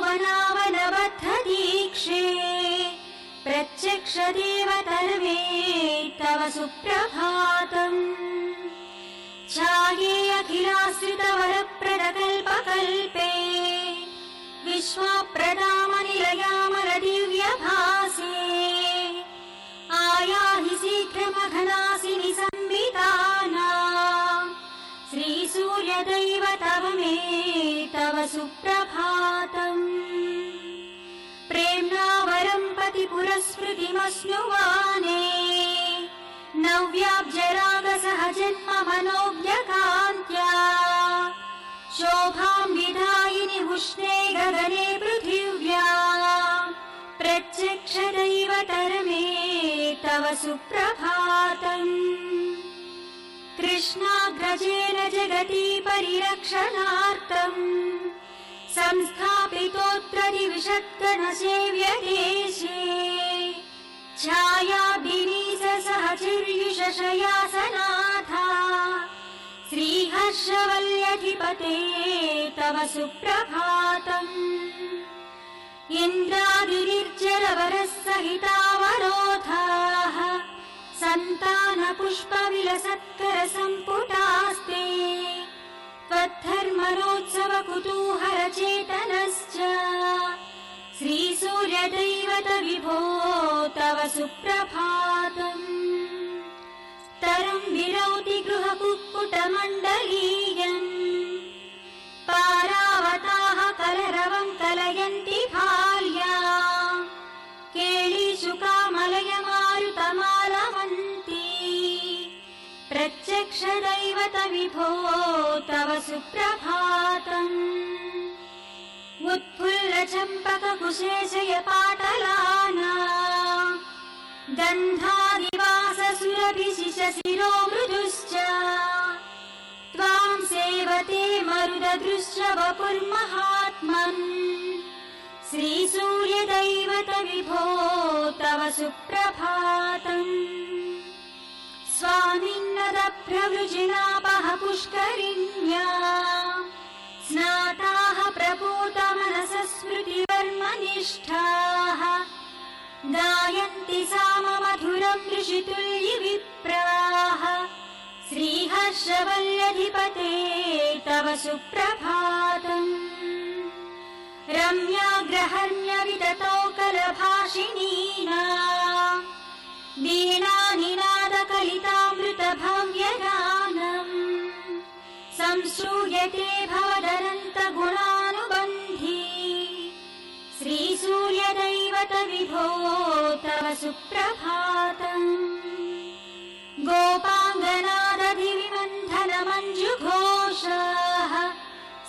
वृन्दावनावनबद्धदीक्षे प्रत्यक्षदेवतर्मे तव सुप्रभातम्। ध्याये अखिलाश्रितवरप्रदकल्पकल्पे विश्वप्रदामनिलयामलदिव्यभासे आयाहि शीघ्रमघनासिनि संवितानाम् श्रीसूर्यदैवतर्मे तव सुप्रभातम्। प्रेम्णा वरं पतिपुरस्मृतिमश्नुवाने नव्याब्जरागसहजन्म मनोज्ञकान्त्या शोभां विधायिनि उष्णे गगने पृथिव्या प्रत्यक्षदैवतर्मे तव सुप्रभातम्। कृष्णाग्रजेन जगति परिरक्षणार्थम् संस्थापितोऽत्र दिविषत्कणसेव्यदेशे छायाभिनीसहचर्युषशयासनाथा श्रीहर्षवल्यधिपते तव सुप्रभातम्। इन्द्रादिनिर्जरवरसहितावरोधाः सन्तानपुष्पविलसत्करसम्पुटास्ते त्वद्धर्मणोत्सवकुतूहलचेतनश्च श्रीसूर्यदैवत विभो तव सुप्रभातम्। तरं विरौति गृहकुक्कुटमण्डलीयम् पारावताः कलरवं कलयन्ति भाल्या केळीशुकामलयमारुतमालवन्ती प्रत्यक्षदैवत विभो तव सुप्रभातम्। उत्फुल्लचम्पककुशेशय पाटलाना गन्धादिवाससुरभिशिशिरो मृदुश्च त्वां सेवते मरुददृश्च वपुर्महात्मन् श्रीसूर्यदैवत विभो तव सुप्रभातम्। स्वामिन्नदप्रवृजिनापः पुष्करिण्या स्नाताः प्रपूतमनसः स्मृतिवर्मनिष्ठाः गायन्ति साममधुरं ऋषितुल्यविप्राः श्रीहर्षवल्यधिपते तव सुप्रभातम्। रम्याग्रहण्यविततौ कलभाषिणीना वीणानिनादकलितामृतभव्यगानम् संश्रूयते भवदनन्तगुणानुबन्धी श्रीसूर्यदैवत विभो तव सुप्रभातम्। गोपाङ्गनादधिविमन्थनमञ्जुघोषाः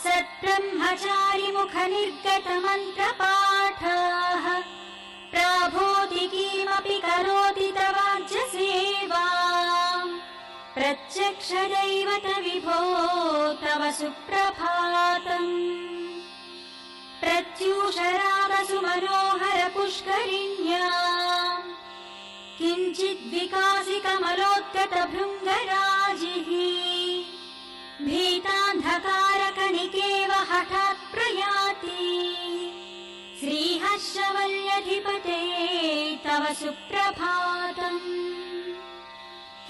सत्ब्रह्मचारिमुखनिर्गतमन्त्रपाठाः प्राभोति किमपि करोति तवाज्यसेवाम् प्रत्यक्षदैवत विभो तव सुप्रभातम्। प्रत्यूषरागसु मनोहर पुष्करिण्या किञ्चिद्विकासिकमलोद्गत भृङ्गराजिः भीतान्धकारकणिकेव हठात् प्रयाति श्रीहर्षवल्यधिपते तव सुप्रभातम्।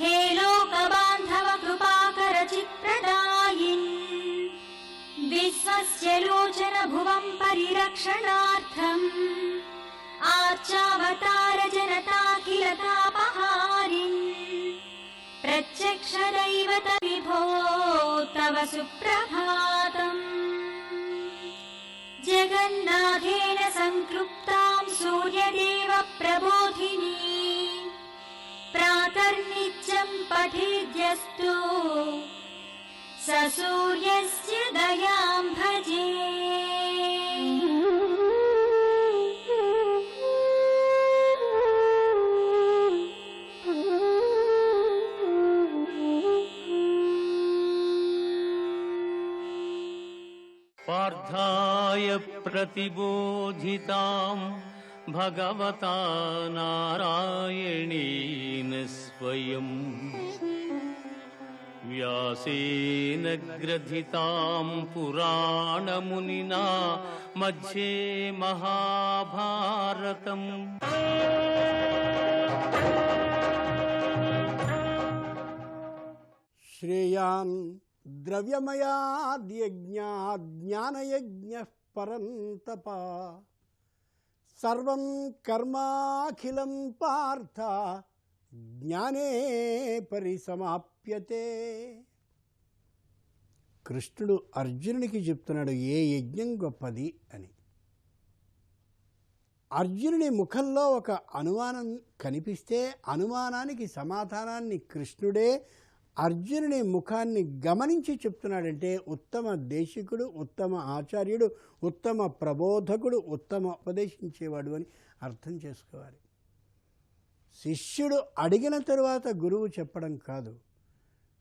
हे लोकबान्धव कृपाकर चित्प्रदायिन् विश्वस्य लोचन भुवं परिरक्षणार्थम् आर्चावतार जनताखिलतापहारिन् प्रत्यक्षदैवत विभो तव सुप्रभातम्। जगन्नाथेन संक्लृप्तां सूर्यदेव प्रबोधिनी प्रातर्नित्यं पठेद्यस्तु स सूर्यस्य दयां भजे। पार्थाय प्रतिबोधितां भगवता नारायणेन स्वयं వ్యాసేన గ్రథితాం పురాణమునినా మధ్యే మహాభారతం. శ్రేయాన్ ద్రవ్యమయాద్యజ్ఞాజ్ఞానయజ్ఞః పరంతప సర్వం కర్మాఖిలం పార్థ జ్ఞానే పరిసమాప్యతే. కృష్ణుడు అర్జునునికి చెప్తున్నాడు ఏ యజ్ఞం గొప్పది అని. అర్జునుని ముఖంలో ఒక అనుమానం కనిపిస్తే అనుమానానికి సమాధానాన్ని కృష్ణుడే అర్జునుని ముఖాన్ని గమనించి చెప్తున్నాడంటే ఉత్తమ దేశికుడు, ఉత్తమ ఆచార్యుడు, ఉత్తమ ప్రబోధకుడు, ఉత్తమ ఉపదేశించేవాడు అని అర్థం చేసుకోవాలి. శిష్యుడు అడిగిన తరువాత గురువు చెప్పడం కాదు,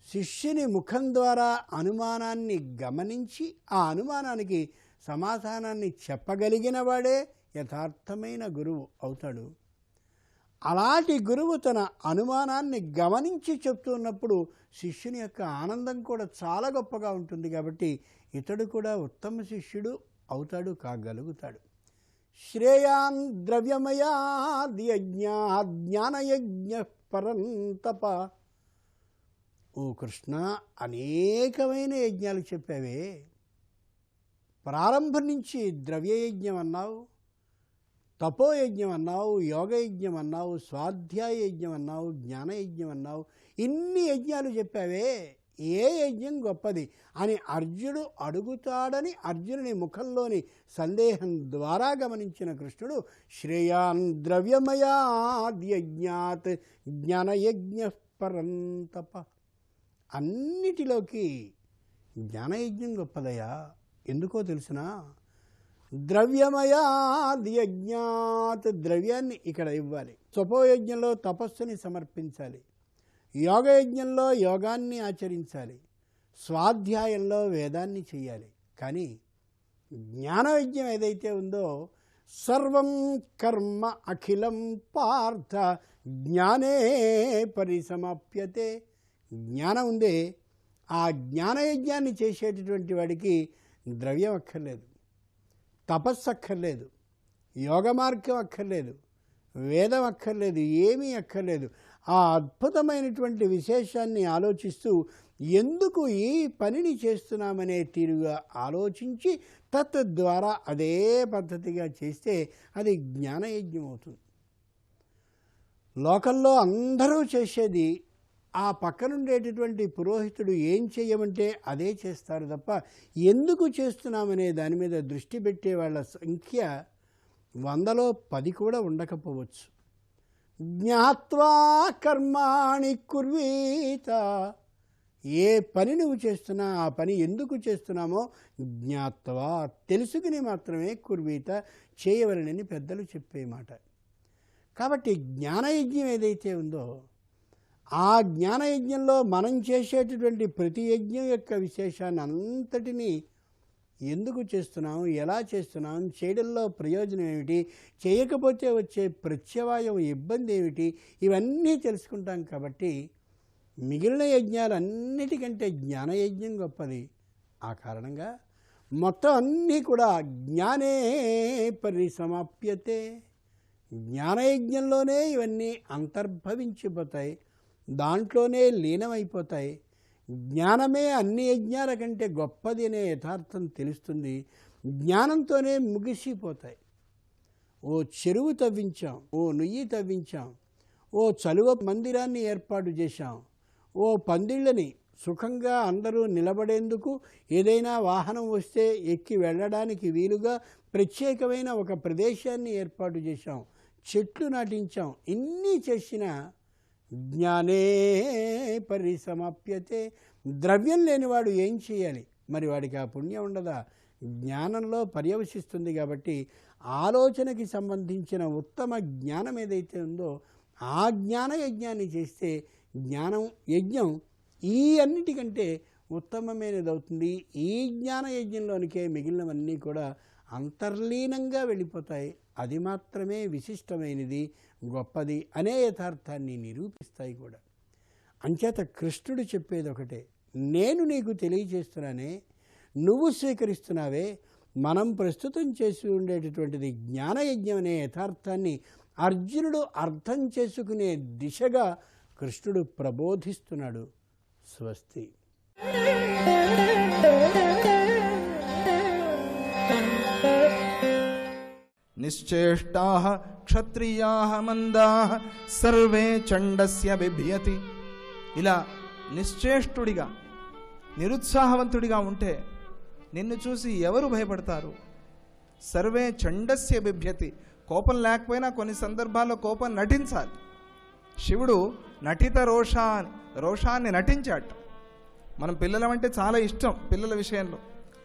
శిష్యుని ముఖం ద్వారా అనుమానాన్ని గమనించి ఆ అనుమానానికి సమాధానాన్ని చెప్పగలిగిన వాడే యథార్థమైన గురువు అవుతాడు. అలాంటి గురువు తన అనుమానాన్ని గమనించి చెప్తున్నప్పుడు శిష్యుని యొక్క ఆనందం కూడా చాలా గొప్పగా ఉంటుంది. కాబట్టి ఇతడు కూడా ఉత్తమ శిష్యుడు అవుతాడు, కాగలుగుతాడు. శ్రేయాన్ ద్రవ్యమయాద్యజ్ఞాజ్ఞానయజ్ఞః పరంతప. ఓ కృష్ణ, అనేకమైన యజ్ఞాలు చెప్పావే. ప్రారంభం నుంచి ద్రవ్యయజ్ఞం అన్నావు, తపోయజ్ఞం అన్నావు, యోగయజ్ఞం అన్నావు, స్వాధ్యాయ యజ్ఞం అన్నావు, జ్ఞానయజ్ఞం అన్నావు. ఇన్ని యజ్ఞాలు చెప్పావే, ఏ యజ్ఞం గొప్పది అని అర్జునుడు అడుగుతాడని అర్జునుని ముఖంలోని సందేహం ద్వారా గమనించిన కృష్ణుడు శ్రేయాన్ ద్రవ్యమయాద్యజ్ఞాత్ జ్ఞానయజ్ఞః పరంతప. అన్నిటిలోకి జ్ఞానయజ్ఞం గొప్పదయా. ఎందుకో తెలిసినా, ద్రవ్యమయాద్యజ్ఞాత్ ద్రవ్యాన్ని ఇక్కడ ఇవ్వాలి, తపోయజ్ఞంలో తపస్సుని సమర్పించాలి, యోగయజ్ఞంలో యోగాన్ని ఆచరించాలి, స్వాధ్యాయంలో వేదాన్ని చేయాలి. కానీ జ్ఞానయజ్ఞం ఏదైతే ఉందో సర్వం కర్మ అఖిలం పార్థ జ్ఞానే పరిసమాప్యతే. జ్ఞానం ఉందే, ఆ జ్ఞానయజ్ఞాన్ని చేసేటటువంటి వాడికి ద్రవ్యం అక్కర్లేదు, తపస్సు అక్కర్లేదు, యోగ మార్గం అక్కర్లేదు, వేదం అక్కర్లేదు, ఏమీ అక్కర్లేదు. ఆ అద్భుతమైనటువంటి విశేషాన్ని ఆలోచిస్తూ ఎందుకు ఈ పనిని చేస్తున్నామనే తీరుగా ఆలోచించి తద్వారా అదే పద్ధతిగా చేస్తే అది జ్ఞానయజ్ఞం అవుతుంది. లోకంలో అందరూ చేసేది ఆ పక్కనుండేటటువంటి పురోహితుడు ఏం చేయమంటే అదే చేస్తారు తప్ప ఎందుకు చేస్తున్నామనే దాని మీద దృష్టి పెట్టే వాళ్ళ సంఖ్య 100లో 10 కూడా ఉండకపోవచ్చు. జ్ఞాత్వా కర్మాణి కుర్వీత. ఏ పని నువ్వు చేస్తున్నా ఆ పని ఎందుకు చేస్తున్నామో జ్ఞాత్వా తెలుసుకుని మాత్రమే కుర్వీత చేయవలనని పెద్దలు చెప్పే మాట. కాబట్టి జ్ఞానయజ్ఞం ఏదైతే ఉందో ఆ జ్ఞానయజ్ఞంలో మనం చేసేటటువంటి ప్రతి యజ్ఞం యొక్క విశేషాన్ని అంతటినీ ఎందుకు చేస్తున్నాం, ఎలా చేస్తున్నాం, చేయడంలో ప్రయోజనం ఏమిటి, చేయకపోతే వచ్చే ప్రత్యవాయం ఇబ్బంది ఏమిటి, ఇవన్నీ తెలుసుకుంటాం. కాబట్టి మిగిలిన యజ్ఞాలన్నిటికంటే జ్ఞానయజ్ఞం గొప్పది. ఆ కారణంగా మొత్తం అన్నీ కూడా జ్ఞానే పరిసమాప్యతే. జ్ఞానయజ్ఞంలోనే ఇవన్నీ అంతర్భవించిపోతాయి, దాంట్లోనే లీనమైపోతాయి. జ్ఞానమే అన్ని యజ్ఞాల కంటే గొప్పది అనే యథార్థం తెలుస్తుంది. జ్ఞానంతోనే ముగిసిపోతాయి. ఓ చెరువు తవ్వించాం, ఓ నుయ్యి తవ్వించాం, ఓ చలువ మందిరాన్ని ఏర్పాటు చేశాం, ఓ పందిళ్ళని సుఖంగా అందరూ నిలబడేందుకు ఏదైనా వాహనం వస్తే ఎక్కి వెళ్ళడానికి వీలుగా ప్రత్యేకమైన ఒక ప్రదేశాన్ని ఏర్పాటు చేశాం, చెట్లు నాటించాం. ఇన్ని చేసిన జ్ఞానే పరిసమాప్యతే. ద్రవ్యం లేనివాడు ఏం చేయాలి మరి? వాడికి ఆ పుణ్యం ఉండదా? జ్ఞానంలో పర్యవసిస్తుంది. కాబట్టి ఆలోచనకి సంబంధించిన ఉత్తమ జ్ఞానం ఏదైతే ఉందో ఆ జ్ఞాన యజ్ఞాన్ని చేస్తే జ్ఞానం యజ్ఞం ఈ అన్నిటికంటే ఉత్తమమైనది అవుతుంది. ఈ జ్ఞాన యజ్ఞంలోనికే మిగిలినవన్నీ కూడా అంతర్లీనంగా వెళ్ళిపోతాయి. అది మాత్రమే విశిష్టమైనది, గొప్పది అనే యథార్థాన్ని నిరూపిస్తాయి కూడా. అంచేత కృష్ణుడు చెప్పేది ఒకటే, నేను నీకు తెలియచేస్తున్నానే, నువ్వు స్వీకరిస్తున్నావే. మనం ప్రస్తుతం చేసి ఉండేటటువంటిది జ్ఞానయజ్ఞం అనే యథార్థాన్ని అర్జునుడు అర్థం చేసుకునే దిశగా కృష్ణుడు ప్రబోధిస్తున్నాడు. స్వస్తి. నిశ్చేష్టాః క్షత్రియాః మందాః సర్వే చండస్య బిభ్యతి. ఇలా నిశ్చేష్టుడిగా నిరుత్సాహవంతుడిగా ఉంటే నిన్ను చూసి ఎవరు భయపడతారు? సర్వే చండస్య బిభ్యతి. కోపం లేకపోయినా కొన్ని సందర్భాల్లో కోపం నటించాలి. శివుడు నటిత రోషాన్ని నటించాడు. మనం పిల్లలమంటే చాలా ఇష్టం. పిల్లల విషయంలో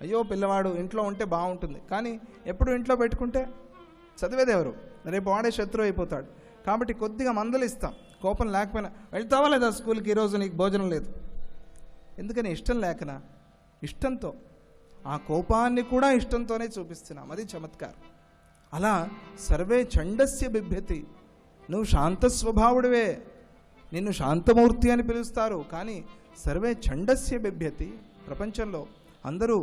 అయ్యో పిల్లవాడు ఇంట్లో ఉంటే బాగుంటుంది, కానీ ఎప్పుడు ఇంట్లో పెట్టుకుంటే చదివేది ఎవరు? రేపు వాడే శత్రువు అయిపోతాడు. కాబట్టి కొద్దిగా మందలిస్తాం. కోపం లేకపోయినా వెళ్తావా లేదా స్కూల్కి, ఈరోజు నీకు భోజనం లేదు. ఎందుకని? ఇష్టం లేకనా? ఇష్టంతో. ఆ కోపాన్ని కూడా ఇష్టంతోనే చూపిస్తున్నాం. అది చమత్కారం. అలా సర్వే చండస్య బిభ్యతి. నువ్వు శాంత స్వభావుడివే, నిన్ను శాంతమూర్తి అని పిలుస్తారు. కానీ సర్వే చండస్య బిభ్యతి. ప్రపంచంలో అందరూ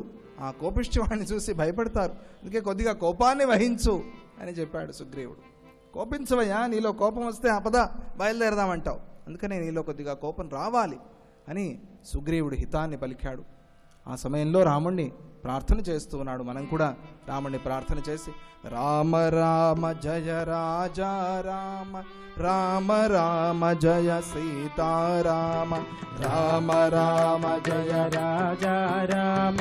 ఆ కోపిష్టివాడిని చూసి భయపడతారు. అందుకే కొద్దిగా కోపాన్ని వహించు అని చెప్పాడు సుగ్రీవుడు. కోపించవయ్యా, నీలో కోపం వస్తే ఆపద బయలుదేరదామంటావు, అందుకనే నీలో కొద్దిగా కోపం రావాలి అని సుగ్రీవుడు హితాన్ని పలికాడు. ఆ సమయంలో రాముణ్ణి ప్రార్థన చేస్తూ ఉన్నాడు. మనం కూడా రాముణ్ణి ప్రార్థన చేసి రామ రామ జయ రాజా రామ, రామ రామ జయ సీతారామ, రామ రామ జయ రాజా రామ,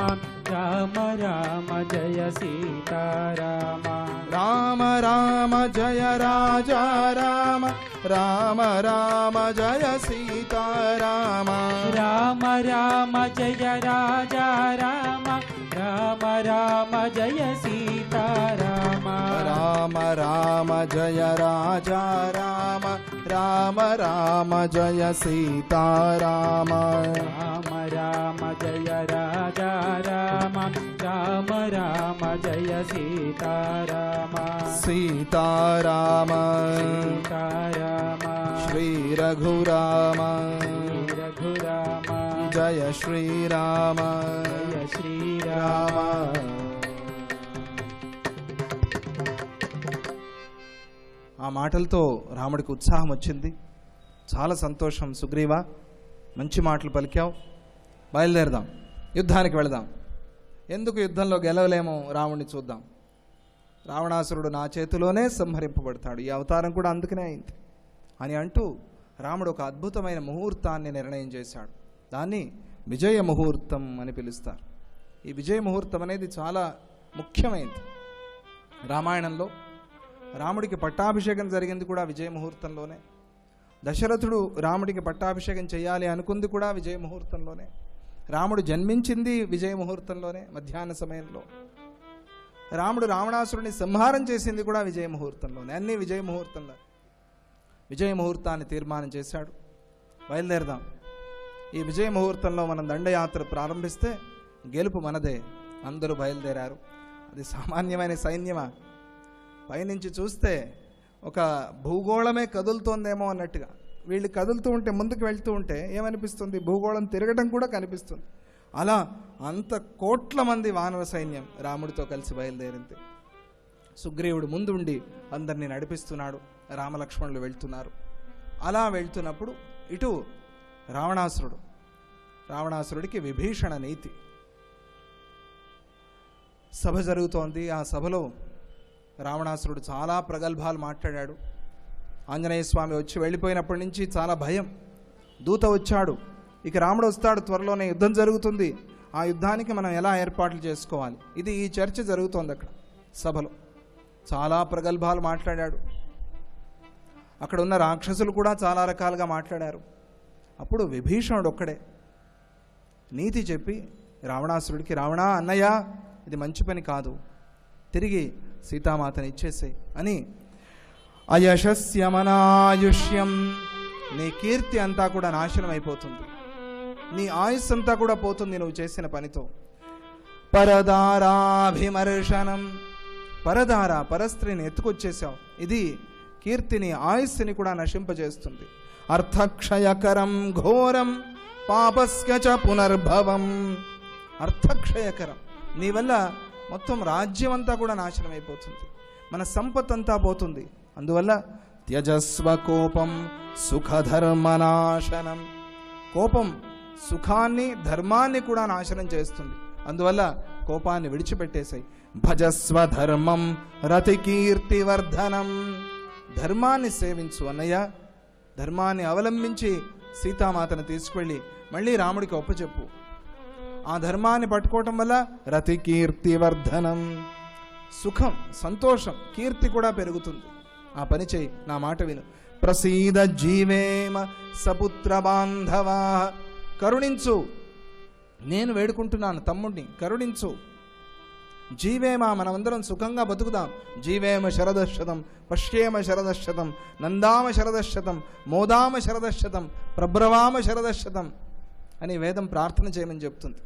రామ రామ జయ సీతారామ, రామ రామ జయ రాజా రామ, రామ రామ జయ సీతారామ, రామ రామ జయ రాజా రామ, రామ రామ జయ సీతారామ, రామ రామ జయ రాజా రామ, రామ రామ జయ సీతారామ, రామ రామ జయ రాజా రామ, రామ రామ జయ సీతారామ, సీతారామ సీతారామ, శ్రీ రఘురామ రఘురామ, జయ శ్రీరామ జయ శ్రీరామ. ఆ మాటలతో రాముడికి ఉత్సాహం వచ్చింది. చాలా సంతోషం. సుగ్రీవా, మంచి మాటలు పలికావు, బయలుదేరదాం, యుద్ధానికి వెళదాం. ఎందుకు యుద్ధంలో గెలవలేమో రాముడిని చూద్దాం. రావణాసురుడు నా చేతిలోనే సంహరింపబడతాడు, ఈ అవతారం కూడా అందుకనే అయింది అని అంటూ రాముడు ఒక అద్భుతమైన ముహూర్తాన్ని నిర్ణయం చేశాడు. దాన్ని విజయ ముహూర్తం అని పిలుస్తారు. ఈ విజయ ముహూర్తం అనేది చాలా ముఖ్యమైనది. రామాయణంలో రాముడికి పట్టాభిషేకం జరిగింది కూడా విజయ ముహూర్తంలోనే. దశరథుడు రాముడికి పట్టాభిషేకం చేయాలి అనుకుంది కూడా విజయ ముహూర్తంలోనే. రాముడు జన్మించింది విజయ ముహూర్తంలోనే, మధ్యాహ్న సమయంలో. రాముడు రావణాసురుని సంహారం చేసింది కూడా విజయ ముహూర్తంలోనే. అన్నీ విజయ ముహూర్తంలో. విజయ ముహూర్తాన్ని తీర్మానం చేశాడు. బయలుదేరదాం. ఈ విజయ ముహూర్తంలో మనం దండయాత్ర ప్రారంభిస్తే గెలుపు మనదే. అందరూ బయలుదేరారు. అది సామాన్యమైన సైన్యమా? పైనుంచి చూస్తే ఒక భూగోళమే కదులుతోందేమో అన్నట్టుగా. వీళ్ళు కదులుతూ ఉంటే, ముందుకు వెళ్తూ ఉంటే ఏమనిపిస్తుంది? భూగోళం తిరగడం కూడా కనిపిస్తుంది. అలా అంత కోట్ల మంది వానర సైన్యం రాముడితో కలిసి బయలుదేరింది. సుగ్రీవుడు ముందుండి అందరినీ నడిపిస్తున్నాడు. రామలక్ష్మణులు వెళ్తున్నారు. అలా వెళ్తున్నప్పుడు ఇటు రావణాసురుడికి విభీషణ నీతి. సభ జరుగుతోంది. ఆ సభలో రావణాసురుడు చాలా ప్రగల్భాలు మాట్లాడాడు. ఆంజనేయ స్వామి వచ్చి వెళ్ళిపోయినప్పటి నుంచి చాలా భయం. దూత వచ్చాడు, ఇక రాముడు వస్తాడు, త్వరలోనే యుద్ధం జరుగుతుంది, ఆ యుద్ధానికి మనం ఎలా ఏర్పాట్లు చేసుకోవాలి, ఇది ఈ చర్చ జరుగుతోంది అక్కడ సభలో. చాలా ప్రగల్భాలు మాట్లాడాడు. అక్కడ ఉన్న రాక్షసులు కూడా చాలా రకాలుగా మాట్లాడారు. అప్పుడు విభీషణుడు ఒక్కడే నీతి చెప్పి రావణాసురుడికి, రావణా అన్నయ్య, ఇది మంచి పని కాదు, తిరిగి సీతామాతని ఇచ్చేసేయి అని. అయశస్యమనాయుష్యం, నీ కీర్తి అంతా కూడా నాశనం అయిపోతుంది, నీ ఆయుస్సు అంతా కూడా పోతుంది నువ్వు చేసిన పనితో. పరదారాభిమర్శనం, పరదార పరస్త్రీని ఎత్తుకొచ్చేసావు, ఇది కీర్తిని ఆయుస్సుని కూడా నశింపజేస్తుంది. అర్థక్షయకరం ఘోరం పాపస్య చ పునర్భవం. అర్థక్షయకరం. నీ వల్ల మొత్తం రాజ్యం అంతా కూడా నాశనం అయిపోతుంది, మన సంపత్ అంతా పోతుంది. అందువల్ల త్యజస్వ కోపం సుఖధర్మనాశనం. కోపం సుఖాన్ని ధర్మాన్ని కూడా నాశనం చేస్తుంది. అందువల్ల కోపాన్ని విడిచిపెట్టేసాయి. భజస్వ ధర్మం రతికీర్తివర్ధనం. ధర్మాన్ని సేవించు అన్నయ్య. ధర్మాన్ని అవలంబించి సీతామాతను తీసుకువెళ్ళి మళ్ళీ రాముడికి ఒప్పచెప్పు. ఆ ధర్మాన్ని పట్టుకోవటం వల్ల రతికీర్తివర్ధనం, సుఖం, సంతోషం, కీర్తి కూడా పెరుగుతుంది. ఆ పని చేయి, నా మాట విను. ప్రసీద జీవేమ సపుత్ర బాంధవా. కరుణించు, నేను వేడుకుంటున్నాను తమ్ముడిని, కరుణించు. జీవేమ, మనమందరం సుఖంగా బతుకుదాం. జీవేమ శరదశతం, పశ్యేమ శరదశతం, నందామ శరదశతం, మోదామ శరదశతం, ప్రబ్రవామ శరదశతం అని వేదం ప్రార్థన చేయమని చెప్తుంది.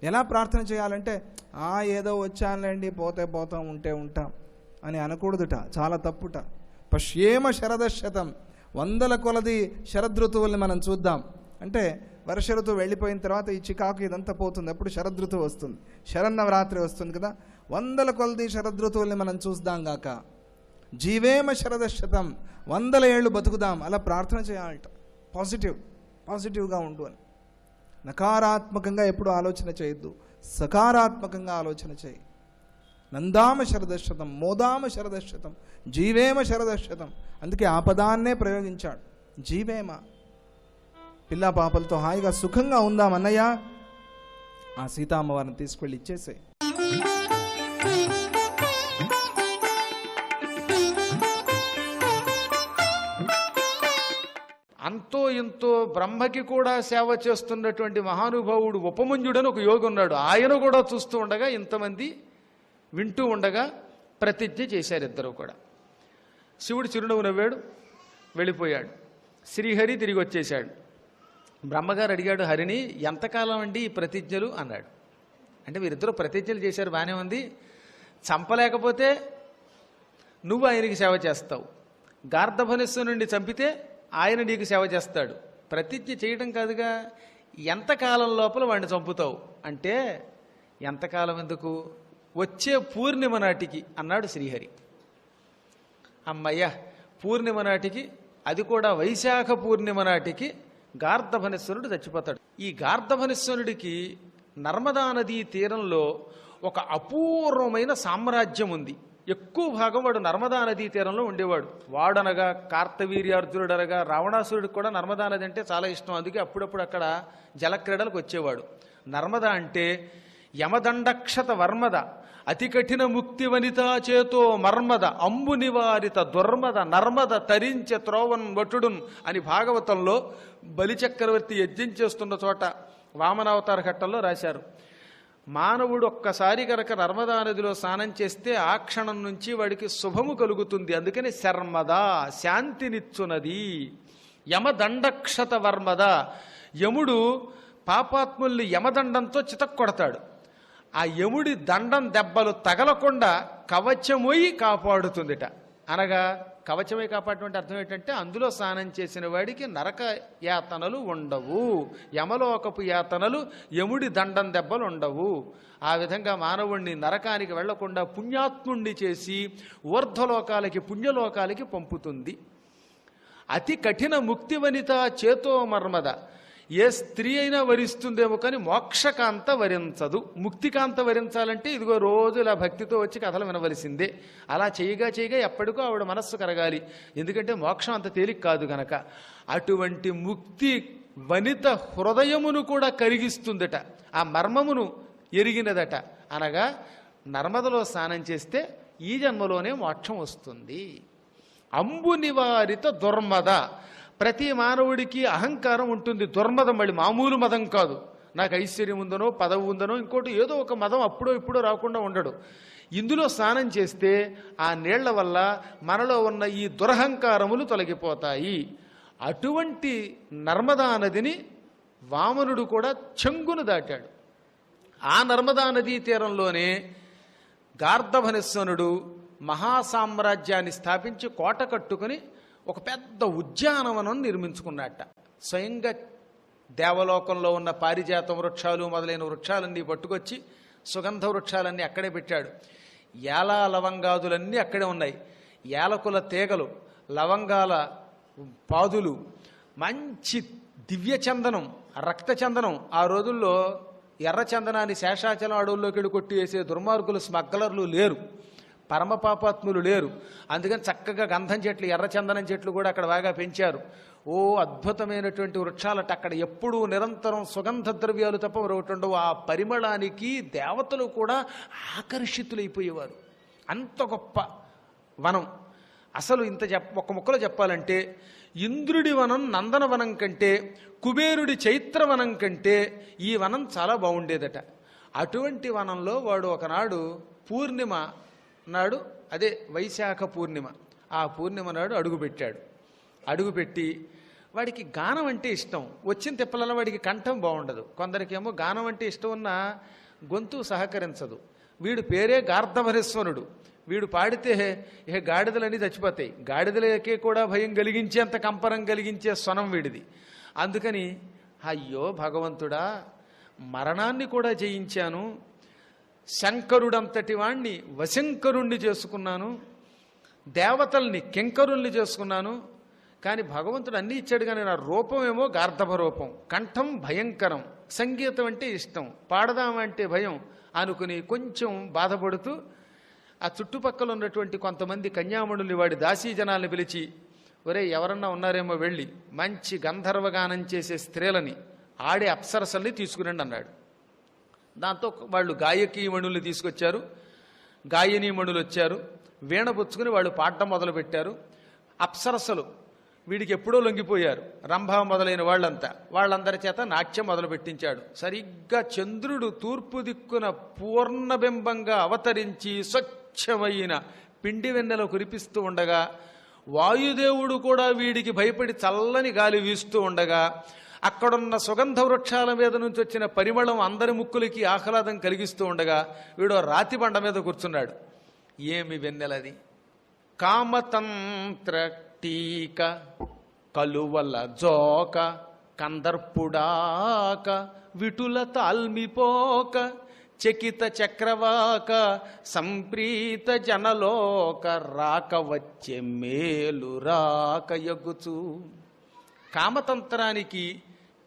ఎలా ప్రార్థన చేయాలంటే ఏదో వచ్చానులేండి, పోతే పోతాం, ఉంటే ఉంటాం అని అనకూడదుట, చాలా తప్పుట. పశ్యేమ శరదశతం, 100 కొలది శరదృతువుల్ని మనం చూద్దాం. అంటే వర్ష ఋతువు వెళ్ళిపోయిన తర్వాత ఈ చికాకు ఇదంతా పోతుంది. అప్పుడు శరదృతువు వస్తుంది, శరన్నవరాత్రి వస్తుంది కదా. 100 కొలది శరదృతువుల్ని మనం చూద్దాం గాక. జీవేమ శరదశతం, 100 ఏళ్ళు బతుకుదాం, అలా ప్రార్థన చేయాలట. పాజిటివ్గా ఉండు అని. నకారాత్మకంగా ఎప్పుడు ఆలోచన చేయొద్దు, సకారాత్మకంగా ఆలోచన చేయి. నందామ శరదశతం, మోదామ శరదశతం, జీవేమ శరదశతం. అందుకే ఆ పదాన్నే ప్రయోగించాడు, జీవేమ. పిల్లా పాపలతో హాయిగా సుఖంగా ఉందాం అన్నయ్య. ఆ సీతామ్మవారిని తీసుకెళ్ళి ఇచ్చేసే. అంతో ఇంతో బ్రహ్మకి కూడా సేవ చేస్తున్నటువంటి మహానుభావుడు ఉపమంజుడని ఒక యోగి ఉన్నాడు. ఆయన కూడా చూస్తూ ఉండగా, ఇంతమంది వింటూ ఉండగా ప్రతిజ్ఞ చేశారు ఇద్దరు కూడా. శివుడు చిరునవ్వు నవ్వాడు, వెళ్ళిపోయాడు. శ్రీహరి తిరిగి వచ్చేశాడు. బ్రహ్మగారు అడిగాడు హరిని, ఎంతకాలం అండి ఈ ప్రతిజ్ఞలు అన్నాడు. అంటే వీరిద్దరూ ప్రతిజ్ఞలు చేశారు, బాగానే ఉంది. చంపలేకపోతే నువ్వు ఆయనకి సేవ చేస్తావు, గార్ధభనిస్సు నుండి చంపితే ఆయన నీకు సేవ చేస్తాడు. ప్రతిజ్ఞ చేయడం కాదుగా, ఎంతకాలం లోపల వాడిని చంపుతావు అంటే, ఎంతకాలం ఎందుకు, వచ్చే పూర్ణిమ నాటికి అన్నాడు శ్రీహరి. అమ్మయ్య, పూర్ణిమ నాటికి, అది కూడా వైశాఖ పూర్ణిమ నాటికి గార్ధభనిస్వరుడు చచ్చిపోతాడు. ఈ గార్ధభనిస్వరుడికి నర్మదా నదీ తీరంలో ఒక అపూర్వమైన సామ్రాజ్యం ఉంది. ఎక్కువ భాగం వాడు నర్మదా నదీ తీరంలో ఉండేవాడు. వాడనగా కార్తవీర్యార్జునుడనగా రావణాసురుడికి కూడా నర్మదా నది అంటే చాలా ఇష్టం. అందుకే అప్పుడప్పుడు అక్కడ జలక్రీడలకు వచ్చేవాడు. నర్మద అంటే యమదండక్షత వర్మద, అతి కఠిన ముక్తి వనితా చేతో మర్మద, అంబు నివారిత దుర్మద, నర్మద తరించె త్రోవన్ వటుడున్ అని భాగవతంలో బలిచక్రవర్తి యజ్ఞం చేస్తున్న చోట వామనావతార ఘట్టంలో రాశారు. మానవుడు ఒక్కసారి కనుక నర్మదా నదిలో స్నానం చేస్తే ఆ క్షణం నుంచి వాడికి శుభము కలుగుతుంది. అందుకని శర్మద, శాంతినిచ్చునది. యమదండక్షత వర్మద, యముడు పాపాత్ముల్ని యమదండంతో చితక్కొడతాడు. ఆ యముడి దండం దెబ్బలు తగలకుండా కవచమోయి కాపాడుతుందిట. అనగా కవచమే కాపాడటం అంటే అర్థం ఏంటంటే, అందులో స్నానం చేసిన వాడికి నరక యాతనలు ఉండవు, యమలోకపు యాతనలు, యముడి దండం దెబ్బలు ఉండవు. ఆ విధంగా మానవుణ్ణి నరకానికి వెళ్లకుండా పుణ్యాత్ముణ్ణి చేసి ఊర్ధ్వలోకాలకి, పుణ్యలోకాలకి పంపుతుంది. అతి కఠిన ముక్తి వనిత చేతో మర్మద, ఏ స్త్రీ అయినా వరిస్తుందేమో కానీ మోక్షకాంత వరించదు. ముక్తికాంత వరించాలంటే ఇదిగో రోజు ఇలా భక్తితో వచ్చి కథలు వినవలసిందే. అలా చేయగా చేయగా ఎప్పటికో ఆవిడ మనస్సు కరగాలి. ఎందుకంటే మోక్షం అంత తేలిక కాదు గనక. అటువంటి ముక్తి వనిత హృదయమును కూడా కరిగిస్తుందట, ఆ మర్మమును ఎరిగినదట. అనగా నర్మదలో స్నానం చేస్తే ఈ జన్మలోనే మోక్షం వస్తుంది. అంబు నివారిత దుర్మద, ప్రతి మానవుడికి అహంకారం ఉంటుంది. దుర్మదం మళ్ళీ మామూలు మదం కాదు. నాకు ఐశ్వర్యం ఉందనో, పదవి ఉందనో, ఇంకోటి ఏదో ఒక మదం అప్పుడో ఇప్పుడో రాకుండా ఉండడు. ఇందులో స్నానం చేస్తే ఆ నీళ్ల వల్ల మనలో ఉన్న ఈ దురహంకారములు తొలగిపోతాయి. అటువంటి నర్మదా నదిని వామనుడు కూడా చెంగును దాటాడు. ఆ నర్మదా నదీ తీరంలోనే గార్ధభనిస్వనుడు మహాసామ్రాజ్యాన్ని స్థాపించి కోట కట్టుకుని ఒక పెద్ద ఉద్యానవనం నిర్మించుకున్నట్ట. స్వయంగా దేవలోకంలో ఉన్న పారిజాత వృక్షాలు మొదలైన వృక్షాలన్నీ పట్టుకొచ్చి సుగంధ వృక్షాలన్నీ అక్కడే పెట్టాడు. ఏలా లవంగాదులన్నీ అక్కడే ఉన్నాయి. ఏలకుల తీగలు, లవంగాల పాదులు, మంచి దివ్య చందనం, రక్త చందనం. ఆ రోజుల్లో ఎర్ర చందనాన్ని శేషాచలం అడవుల్లోకి వెళ్ళి కొట్టి వేసే దుర్మార్గులు స్మగ్లర్లు లేరు, పరమపాపాత్ములు లేరు. అందుకని చక్కగా గంధం చెట్లు, ఎర్ర చందనం చెట్లు కూడా అక్కడ బాగా పెంచారు. ఓ అద్భుతమైనటువంటి వృక్షాలట. అక్కడ ఎప్పుడూ నిరంతరం సుగంధ ద్రవ్యాలు తప్ప మరొకటి ఉండవు. ఆ పరిమళానికి దేవతలు కూడా ఆకర్షితులైపోయేవారు. అంత గొప్ప వనం. అసలు ఇంత ఒక ముక్కలో చెప్పాలంటే ఇంద్రుడి వనం నందనవనం కంటే, కుబేరుడి చైత్రవనం కంటే ఈ వనం చాలా బాగుండేదట. అటువంటి వనంలో వాడు ఒకనాడు పూర్ణిమ నాడు, అదే వైశాఖ పూర్ణిమ, ఆ పూర్ణిమ నాడు అడుగుపెట్టాడు. అడుగుపెట్టి వాడికి గానం అంటే ఇష్టం. వచ్చిన తిప్పలలో వాడికి కంఠం బాగుండదు. కొందరికేమో గానం అంటే ఇష్టం ఉన్న గొంతు సహకరించదు. వీడు పేరే గార్ధవరేశ్వరుడు. వీడు పాడితే ఇక గాడిదలన్నీ చచ్చిపోతాయి. గాడిదలకే కూడా భయం కలిగించేంత కంపరం కలిగించే స్వనం వీడిది. అందుకని అయ్యో భగవంతుడా, మరణాన్ని కూడా జయించాను, శంకరుడంతటి వాణ్ణి వశంకరుణ్ణి చేసుకున్నాను, దేవతల్ని కింకరుల్ని చేసుకున్నాను, కానీ భగవంతుడు అన్నీ ఇచ్చాడు. కానీ నా రూపం ఏమో గార్ధభ రూపం, కంఠం భయంకరం, సంగీతం అంటే ఇష్టం, పాడదామంటే భయం అనుకుని కొంచెం బాధపడుతూ ఆ చుట్టుపక్కల ఉన్నటువంటి కొంతమంది కన్యామణుల్ని, వాడి దాసీ జనాల్ని పిలిచి, ఒరే ఎవరన్నా ఉన్నారేమో వెళ్ళి మంచి గంధర్వగానం చేసే స్త్రీలని, ఆడే అప్సరసల్ని తీసుకురండి అన్నాడు. దాంతో వాళ్ళు గాయకీమణుల్ని తీసుకొచ్చారు. గాయనీమణులు వచ్చారు. వీణ పుచ్చుకుని వాళ్ళు పాడటం మొదలుపెట్టారు. అప్సరసలు వీడికి ఎప్పుడో లొంగిపోయారు. రంభ మొదలైన వాళ్ళందరి చేత నాట్యం మొదలు పెట్టించాడు. సరిగ్గా చంద్రుడు తూర్పు దిక్కున పూర్ణబింబంగా అవతరించి స్వచ్ఛమైన పిండి వెన్నెల కురిపిస్తూ ఉండగా, వాయుదేవుడు కూడా వీడికి భయపడి చల్లని గాలి వీస్తూ ఉండగా, అక్కడున్న సుగంధ వృక్షాల మీద నుంచి వచ్చిన పరిమళం అందరి ముక్కులకి ఆహ్లాదం కలిగిస్తూ ఉండగా, వీడు రాతి బండ మీద కూర్చున్నాడు. ఏమి వెన్నెలది! కామతంత్ర టీక, కలువల జోక, కందర్పుడాక, విటుల తాల్మిపోక, చకిత చక్రవాక, సంప్రీత జనలోక, రాక వచ్చే మేలు రాక యగుచు. కామతంత్రానికి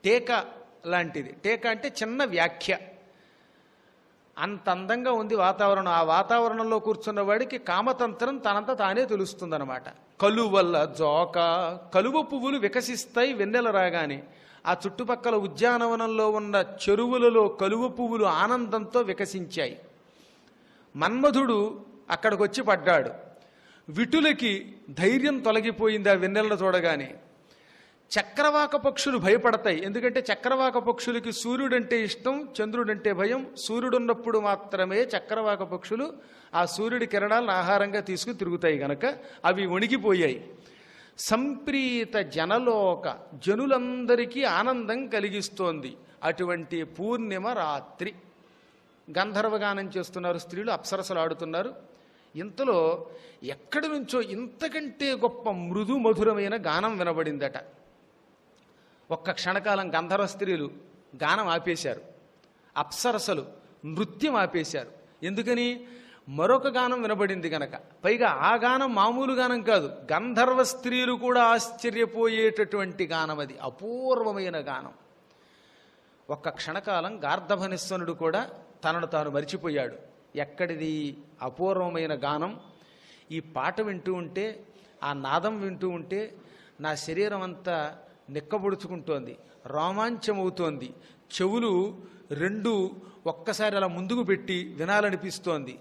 టీక లాంటిది. టీక అంటే చిన్న వ్యాఖ్య. అంత అందంగా ఉంది వాతావరణం. ఆ వాతావరణంలో కూర్చున్న వాడికి కామతంత్రం తనంతా తానే తెలుస్తుందన్నమాట. కలువల్ల జోక, కలువ పువ్వులు వికసిస్తాయి వెన్నెల రాగానే. ఆ చుట్టుపక్కల ఉద్యానవనంలో ఉన్న చెరువులలో కలువ పువ్వులు ఆనందంతో వికసించాయి. మన్మధుడు అక్కడికి వచ్చి పడ్డాడు. విటులకి ధైర్యం తొలగిపోయింది ఆ వెన్నెలను చూడగానే. చక్రవాక పక్షులు భయపడతాయి. ఎందుకంటే చక్రవాక పక్షులకి సూర్యుడంటే ఇష్టం, చంద్రుడంటే భయం. సూర్యుడున్నప్పుడు మాత్రమే చక్రవాక పక్షులు ఆ సూర్యుడి కిరణాలను ఆహారంగా తీసుకుని తిరుగుతాయి గనక అవి వణికిపోయాయి. సంప్రీత జనలోక, జనులందరికీ ఆనందం కలిగిస్తోంది అటువంటి పూర్ణిమ రాత్రి. గంధర్వగానం చేస్తున్నారు స్త్రీలు, అప్సరసలు ఆడుతున్నారు. ఇంతలో ఎక్కడి నుంచో ఇంతకంటే గొప్ప మృదు మధురమైన గానం వినబడిందట. ఒక్క క్షణకాలం గంధర్వ స్త్రీలు గానం ఆపేశారు, అప్సరసలు నృత్యం ఆపేశారు. ఎందుకని? మరొక గానం వినబడింది గనక. పైగా ఆ గానం మామూలు గానం కాదు, గంధర్వ స్త్రీలు కూడా ఆశ్చర్యపోయేటటువంటి గానం. అది అపూర్వమైన గానం. ఒక్క క్షణకాలం గార్ధభనిస్వనుడు కూడా తనను తాను మరిచిపోయాడు. ఎక్కడిది అపూర్వమైన గానం! ఈ పాట వింటూ ఉంటే, ఆ నాదం వింటూ ఉంటే నా శరీరం అంతా నిక్కబొడుచుకుంటోంది, రోమాంచమవుతోంది. చెవులు రెండు ఒక్కసారి అలా ముందుకు పెట్టి వినాలనిపిస్తోంది.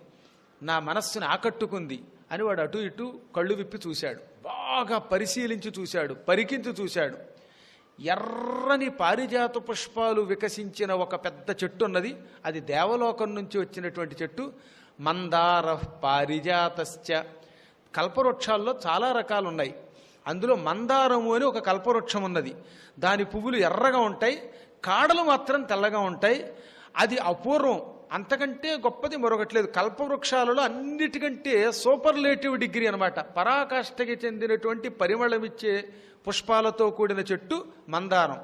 నా మనస్సుని ఆకట్టుకుంది అని వాడు అటు ఇటు కళ్ళు విప్పి చూశాడు. బాగా పరిశీలించి చూశాడు, పరికించి చూశాడు. ఎర్రని పారిజాత పుష్పాలు వికసించిన ఒక పెద్ద చెట్టు ఉన్నది. అది దేవలోకం నుంచి వచ్చినటువంటి చెట్టు. మందార పారిజాతశ్చ. కల్పవృక్షాల్లో చాలా రకాలు ఉన్నాయి. అందులో మందారము అని ఒక కల్పవృక్షం ఉన్నది. దాని పువ్వులు ఎర్రగా ఉంటాయి, కాడలు మాత్రం తెల్లగా ఉంటాయి. అది అపూర్వం. అంతకంటే గొప్పది మరొకట్లేదు. కల్పవృక్షాలలో అన్నిటికంటే సూపర్లేటివ్ డిగ్రీ అనమాట. పరాకాష్ఠకి చెందినటువంటి పరిమళమిచ్చే పుష్పాలతో కూడిన చెట్టు మందారం.